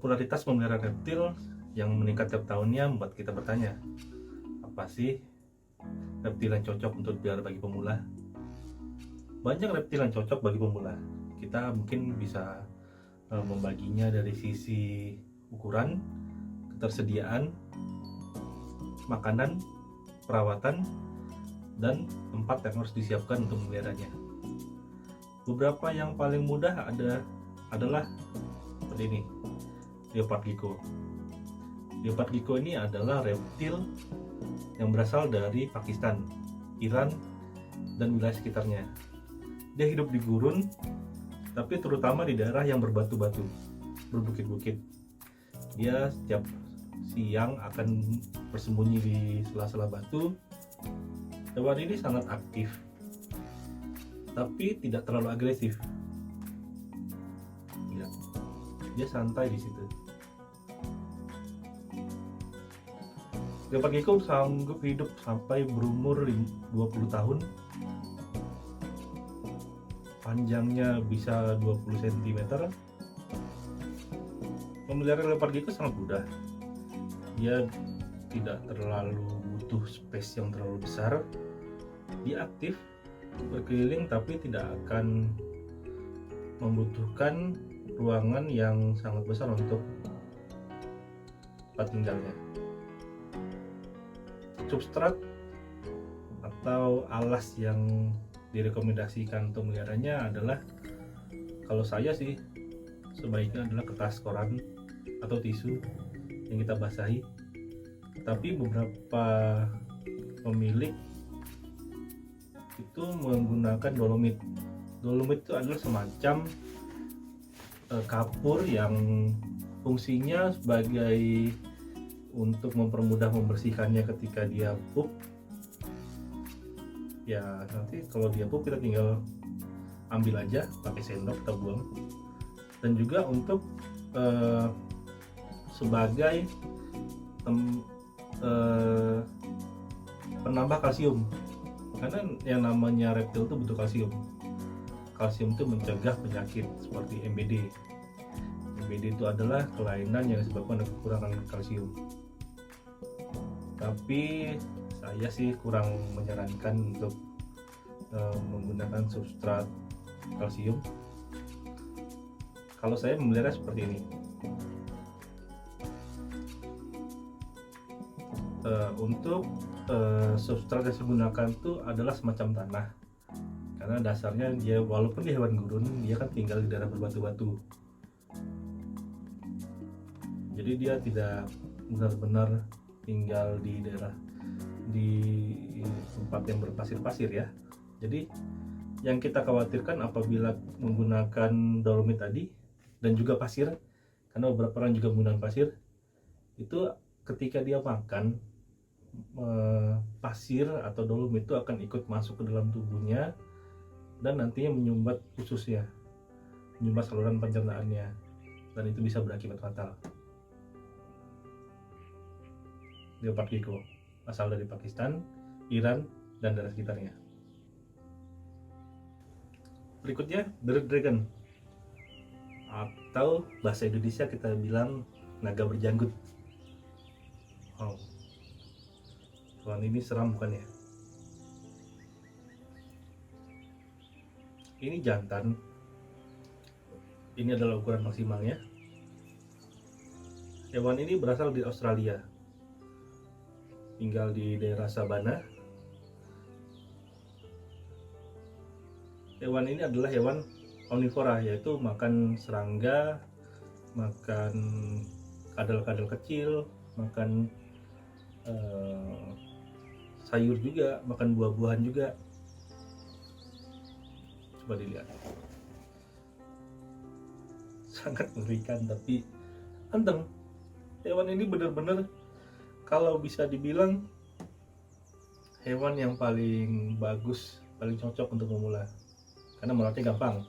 Popularitas memelihara reptil yang meningkat tiap tahunnya membuat kita bertanya, apa sih reptil yang cocok untuk dipelihara bagi pemula? Banyak reptil yang cocok bagi pemula. Kita mungkin bisa membaginya dari sisi ukuran, ketersediaan, makanan, perawatan, dan tempat yang harus disiapkan untuk memeliharanya. Beberapa yang paling mudah adalah seperti ini, leopard gecko. Leopard gecko ini adalah reptil yang berasal dari Pakistan, Iran, dan wilayah sekitarnya. Dia hidup di gurun, tapi terutama di daerah yang berbatu-batu, berbukit-bukit. Dia setiap siang akan bersembunyi di sela-sela batu. Hewan ini sangat aktif, tapi tidak terlalu agresif. Lihat, dia santai di situ. Leopard gecko sanggup hidup sampai berumur 20 tahun. Panjangnya bisa 20 cm. Memelihara leopard gecko sangat mudah. Dia tidak terlalu butuh space yang terlalu besar. Dia aktif, berkeliling, tapi tidak akan membutuhkan ruangan yang sangat besar untuk tempat tinggalnya. Substrat atau alas yang direkomendasikan untuk meliharanya adalah, kalau saya sih, sebaiknya adalah kertas koran atau tisu yang kita basahi. Tapi beberapa pemilik itu menggunakan dolomit. Dolomit itu adalah semacam kapur yang fungsinya sebagai untuk mempermudah membersihkannya ketika dia pup. Ya nanti kalau dia pup kita tinggal ambil aja pakai sendok, kita buang. Dan juga untuk sebagai penambah kalsium, karena yang namanya reptil itu butuh kalsium. Kalsium itu mencegah penyakit seperti MBD. MBD itu adalah kelainan yang disebabkan oleh kekurangan kalsium. Tapi saya sih kurang menyarankan untuk menggunakan substrat kalsium. Kalau saya memelihara seperti ini. Untuk substrat yang saya gunakan itu adalah semacam tanah, karena dasarnya dia, walaupun dia hewan gurun, dia kan tinggal di daerah berbatu-batu. Jadi dia tidak benar-benar tinggal di daerah di tempat yang berpasir-pasir ya. Jadi yang kita khawatirkan apabila menggunakan dolomit tadi dan juga pasir, karena beberapa orang juga menggunakan pasir, itu ketika dia makan, pasir atau dolomit itu akan ikut masuk ke dalam tubuhnya dan nantinya menyumbat ususnya, menyumbat saluran pencernaannya, dan itu bisa berakibat fatal. Leopard gecko asal dari Pakistan, Iran, dan daerah sekitarnya. Berikutnya, Bearded Dragon, atau bahasa Indonesia kita bilang naga berjanggut. Wow, hewan ini seram bukan ya? Ini jantan. Ini adalah ukuran maksimalnya. Hewan ini berasal dari Australia, tinggal di daerah sabana. Hewan ini adalah hewan omnivora, yaitu makan serangga, makan kadal-kadal kecil, makan sayur juga, makan buah-buahan juga. Coba dilihat, sangat mengerikan tapi anteng. Hewan ini benar-benar, kalau bisa dibilang, hewan yang paling bagus, paling cocok untuk pemula, karena melatih gampang.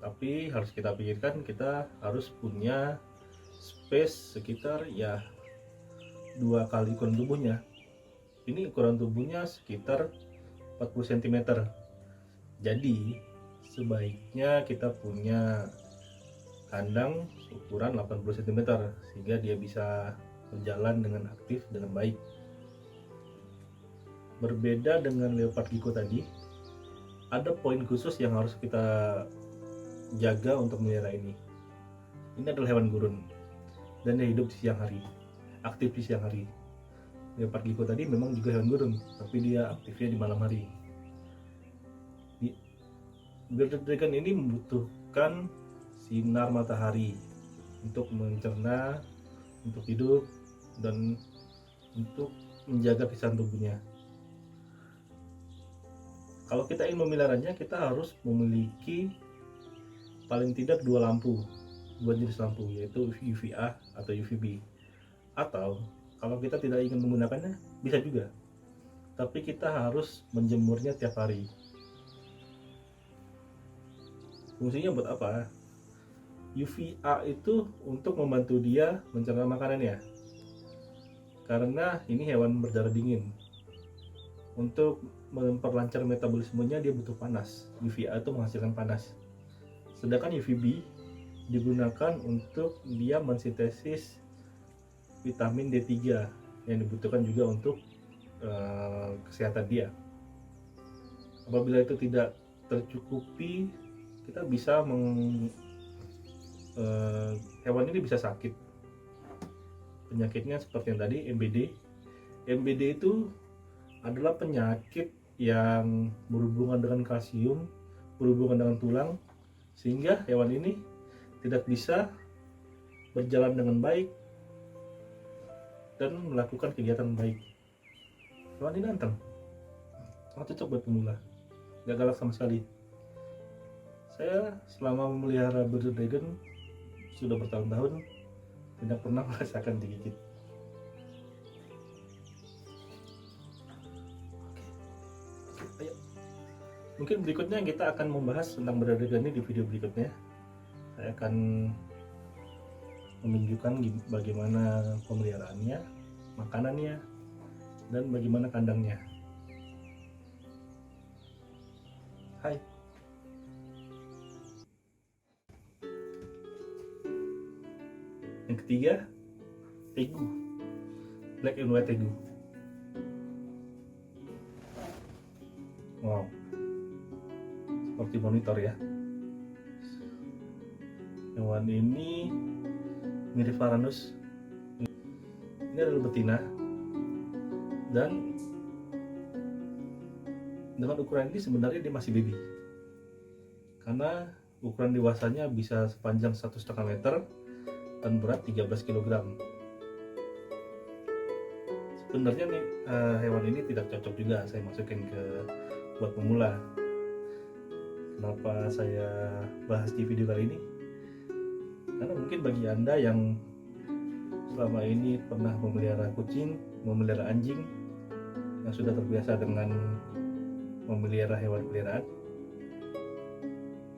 Tapi harus kita pikirkan, kita harus punya space sekitar ya 2 kali ukuran tubuhnya. Ini ukuran tubuhnya sekitar 40 cm. Jadi sebaiknya kita punya kandang ukuran 80 cm sehingga dia bisa berjalan dengan aktif dengan baik. Berbeda dengan leopard gecko tadi, ada poin khusus yang harus kita jaga untuk melihara ini. Ini adalah hewan gurun dan dia hidup di siang hari, aktif di siang hari. Leopard gecko tadi memang juga hewan gurun, tapi dia aktifnya di malam hari. Bearded dragon ini membutuhkan sinar matahari untuk mencerna, untuk hidup, dan untuk menjaga kesan tubuhnya. Kalau kita ingin memeliharanya, kita harus memiliki paling tidak dua jenis lampu, yaitu UVA atau UVB. Atau kalau kita tidak ingin menggunakannya, bisa juga, tapi kita harus menjemurnya tiap hari. Fungsinya buat apa? UVA itu untuk membantu dia mencerna makanannya, karena ini hewan berdarah dingin. Untuk memperlancar metabolismenya dia butuh panas. UVA itu menghasilkan panas, sedangkan UVB digunakan untuk dia mensintesis vitamin D3 yang dibutuhkan juga untuk kesehatan dia. Apabila itu tidak tercukupi, kita bisa hewan ini bisa sakit. Penyakitnya seperti yang tadi, MBD. MBD itu adalah penyakit yang berhubungan dengan kalsium, berhubungan dengan tulang, sehingga hewan ini tidak bisa berjalan dengan baik dan melakukan kegiatan baik. Hewan ini anteng, sangat cocok buat pemula, gak galak sama sekali. Saya selama memelihara bearded dragon sudah bertahun-tahun tidak pernah merasakan digigit. Ayo. Mungkin berikutnya kita akan membahas tentang bearded dragon ini di video berikutnya. Saya akan menunjukkan bagaimana pemeliharaannya, makanannya, dan bagaimana kandangnya. Hai. Yang ketiga, tegu, black and white tegu. Wow, seperti monitor ya. Hewan ini mirip Varanus. Ini adalah betina, dan dengan ukuran ini sebenarnya dia masih baby, karena ukuran dewasanya bisa sepanjang 1,5 meter dan berat 13 kg. Sebenarnya nih hewan ini tidak cocok juga saya masukin ke buat pemula. Kenapa saya bahas di video kali ini? Karena mungkin bagi Anda yang selama ini pernah memelihara kucing, memelihara anjing, yang sudah terbiasa dengan memelihara hewan peliharaan,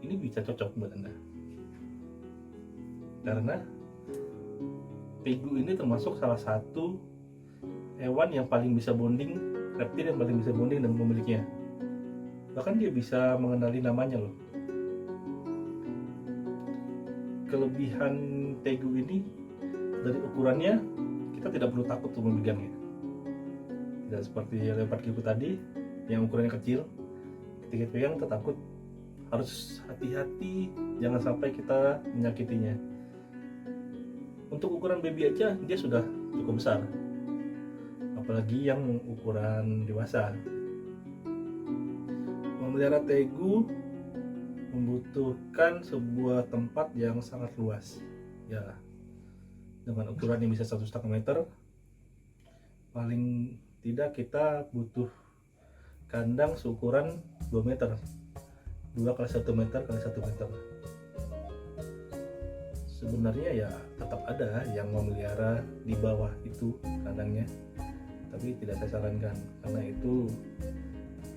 ini bisa cocok buat Anda. Karena tegu ini termasuk salah satu hewan yang paling bisa bonding, reptil yang paling bisa bonding dengan pemiliknya. Bahkan dia bisa mengenali namanya loh. Kelebihan tegu ini, dari ukurannya kita tidak perlu takut untuk memegangnya. Tidak seperti leopard gecko tadi yang ukurannya kecil, ketika pegang kita takut. Harus hati-hati, jangan sampai kita menyakitinya. Untuk ukuran baby aja dia sudah cukup besar, apalagi yang ukuran dewasa. Memelihara tegu membutuhkan sebuah tempat yang sangat luas ya, dengan ukuran yang bisa 1,5 meter. Paling tidak kita butuh kandang seukuran 2 meter, 2 kali 1 meter kali 1 meter. Sebenarnya ya tetap ada yang memelihara di bawah itu kandangnya, tapi tidak saya sarankan karena itu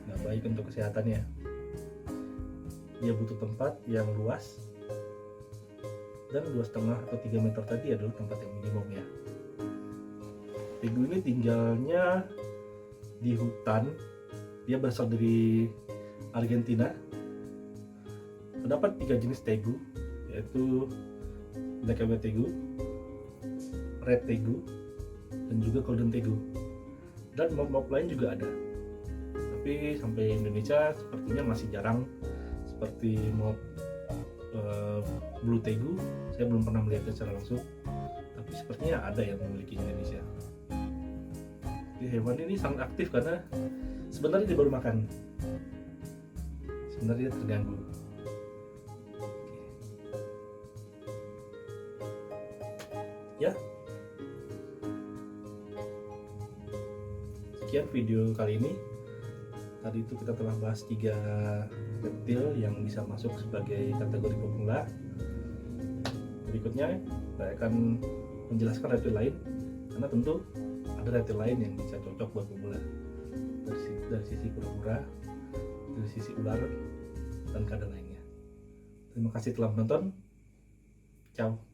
nggak baik untuk kesehatannya. Dia butuh tempat yang luas, dan 2,5 atau 3 meter tadi adalah tempat yang minimum ya. Tegu ini tinggalnya di hutan, dia berasal dari Argentina. Terdapat 3 jenis tegu, yaitu black and white tegu, red tegu, dan juga golden tegu. Dan mob-mob lain juga ada, tapi sampai Indonesia sepertinya masih jarang. Seperti mob blue tegu, saya belum pernah melihatnya secara langsung, tapi sepertinya ada yang memiliki Indonesia. Jadi hewan ini sangat aktif karena sebenarnya dia baru makan, sebenarnya dia terganggu. Ya, sekian video kali ini. Tadi itu kita telah bahas 3 reptil yang bisa masuk sebagai kategori pemula. Berikutnya saya akan menjelaskan reptil lain, karena tentu ada reptil lain yang bisa cocok buat pemula dari sisi kura-kura, dari sisi ular, dan kada lainnya. Terima kasih telah menonton. Ciao.